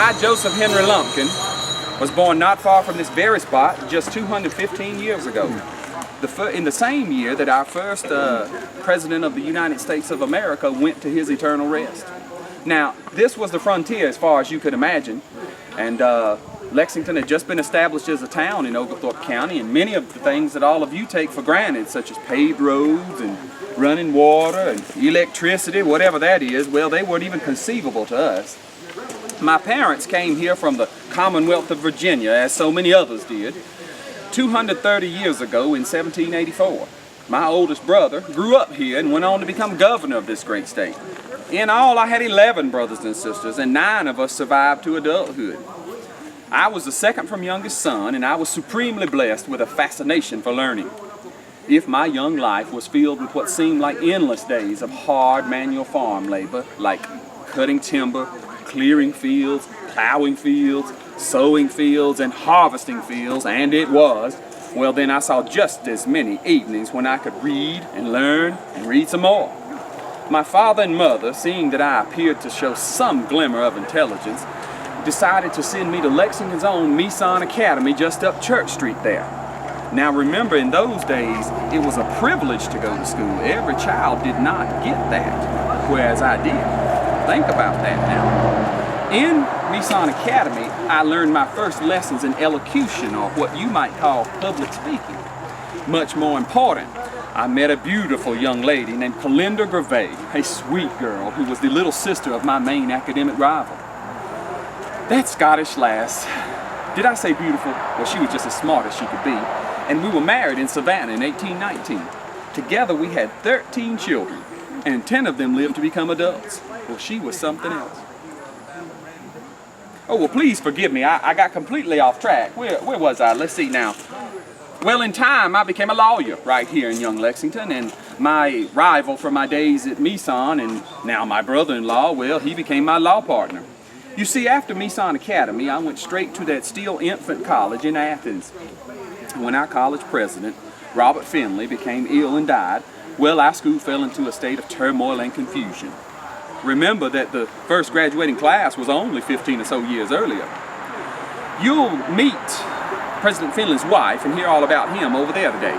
I, Joseph Henry Lumpkin, was born not far from this very spot just 215 years ago. In the same year that our first President of the United States of America went to his eternal rest. Now, this was the frontier as far as you could imagine, and Lexington had just been established as a town in Oglethorpe County, and many of the things that all of you take for granted, such as paved roads and running water and electricity, whatever that is, well, they weren't even conceivable to us. My parents came here from the Commonwealth of Virginia, as so many others did, 230 years ago in 1784. My oldest brother grew up here and went on to become governor of this great state. In all, I had 11 brothers and sisters, and 9 of us survived to adulthood. I was the second from youngest son, and I was supremely blessed with a fascination for learning. If my young life was filled with what seemed like endless days of hard manual farm labor, like cutting timber, clearing fields, plowing fields, sowing fields, and harvesting fields, and it was, well, then I saw just as many evenings when I could read and learn and read some more. My father and mother, seeing that I appeared to show some glimmer of intelligence, decided to send me to Lexington's own Meson Academy just up Church Street there. Now remember, in those days, it was a privilege to go to school. Every child did not get that, whereas I did. Think about that now. In Meson Academy, I learned my first lessons in elocution, or what you might call public speaking. Much more important, I met a beautiful young lady named Calinda Gervais, a sweet girl who was the little sister of my main academic rival. That Scottish lass, did I say beautiful? Well, she was just as smart as she could be. And we were married in Savannah in 1819. Together we had 13 children, and 10 of them lived to become adults. Well, she was something else. Oh, well, please forgive me. I got completely off track. Where was I? Let's see now. Well, in time, I became a lawyer right here in young Lexington, and my rival from my days at Meson, and now my brother-in-law, well, he became my law partner. You see, after Meson Academy, I went straight to that Steele Infant College in Athens. When our college president, Robert Finley, became ill and died, well, our school fell into a state of turmoil and confusion. Remember that the first graduating class was only 15 or so years earlier. You'll meet President Finley's wife and hear all about him over there today.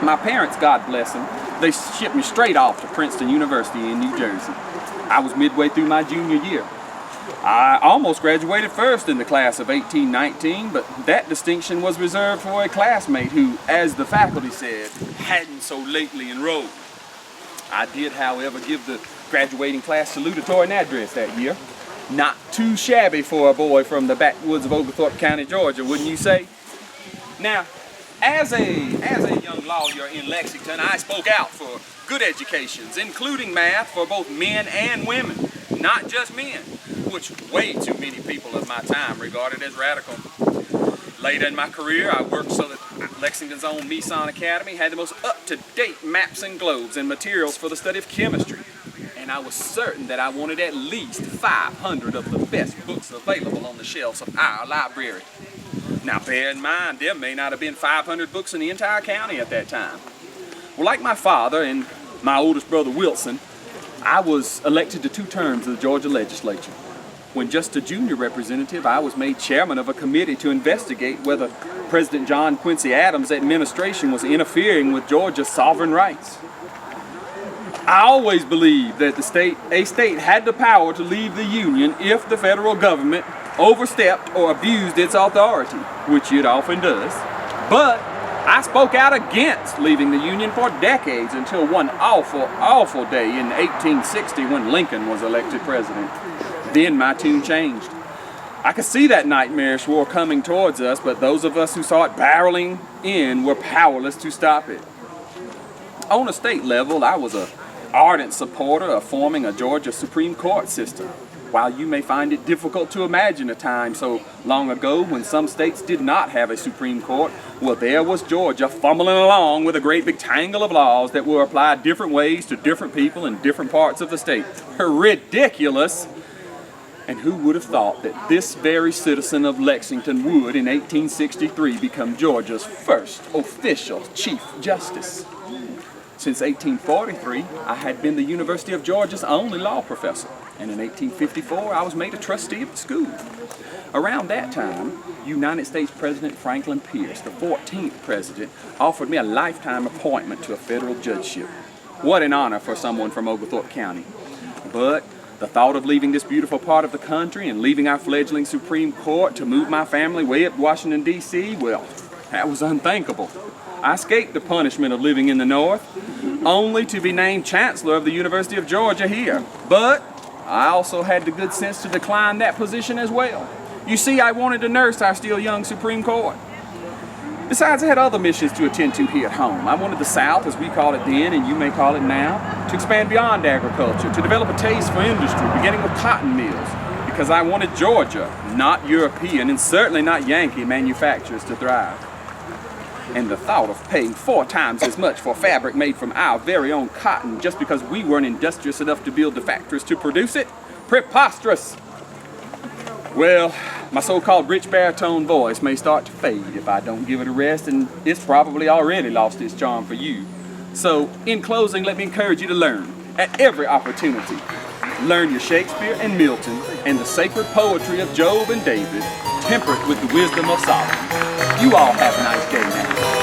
My parents, God bless them, they shipped me straight off to Princeton University in New Jersey. I was midway through my junior year. I almost graduated first in the class of 1819, but that distinction was reserved for a classmate who, as the faculty said, hadn't so lately enrolled. I did, however, give the graduating class salutatory address that year. Not too shabby for a boy from the backwoods of Oglethorpe County, Georgia, wouldn't you say? Now, as a young lawyer in Lexington, I spoke out for good educations, including math for both men and women, not just men, which way too many people of my time regarded as radical. Later in my career, I worked so that Lexington's own Meson Academy had the most up-to-date maps and globes and materials for the study of chemistry. And I was certain that I wanted at least 500 of the best books available on the shelves of our library. Now bear in mind, there may not have been 500 books in the entire county at that time. Well, like my father and my oldest brother Wilson, I was elected to 2 terms of the Georgia legislature. When just a junior representative, I was made chairman of a committee to investigate whether President John Quincy Adams' administration was interfering with Georgia's sovereign rights. I always believed that a state had the power to leave the Union if the federal government overstepped or abused its authority, which it often does. But I spoke out against leaving the Union for decades until one awful day in 1860 when Lincoln was elected president. Then my tune changed. I could see that nightmarish war coming towards us, but those of us who saw it barreling in were powerless to stop it. On a state level, I was an ardent supporter of forming a Georgia Supreme Court system. While you may find it difficult to imagine a time so long ago when some states did not have a Supreme Court, well, there was Georgia fumbling along with a great big tangle of laws that were applied different ways to different people in different parts of the state. Ridiculous! And who would have thought that this very citizen of Lexington would, in 1863, become Georgia's first official Chief Justice? Since 1843, I had been the University of Georgia's only law professor, and in 1854, I was made a trustee of the school. Around that time, United States President Franklin Pierce, the 14th president, offered me a lifetime appointment to a federal judgeship. What an honor for someone from Oglethorpe County. But the thought of leaving this beautiful part of the country and leaving our fledgling Supreme Court to move my family way up to Washington, D.C., well, that was unthinkable. I escaped the punishment of living in the North, only to be named Chancellor of the University of Georgia here. But I also had the good sense to decline that position as well. You see, I wanted to nurse our still young Supreme Court. Besides, I had other missions to attend to here at home. I wanted the South, as we call it then, and you may call it now, to expand beyond agriculture, to develop a taste for industry, beginning with cotton mills, because I wanted Georgia, not European, and certainly not Yankee manufacturers to thrive. And the thought of paying 4 times as much for fabric made from our very own cotton just because we weren't industrious enough to build the factories to produce it? Preposterous! Well, my so-called rich baritone voice may start to fade if I don't give it a rest, and it's probably already lost its charm for you. So, in closing, let me encourage you to learn, at every opportunity. Learn your Shakespeare and Milton and the sacred poetry of Job and David, tempered with the wisdom of Solomon. You all have a nice day now.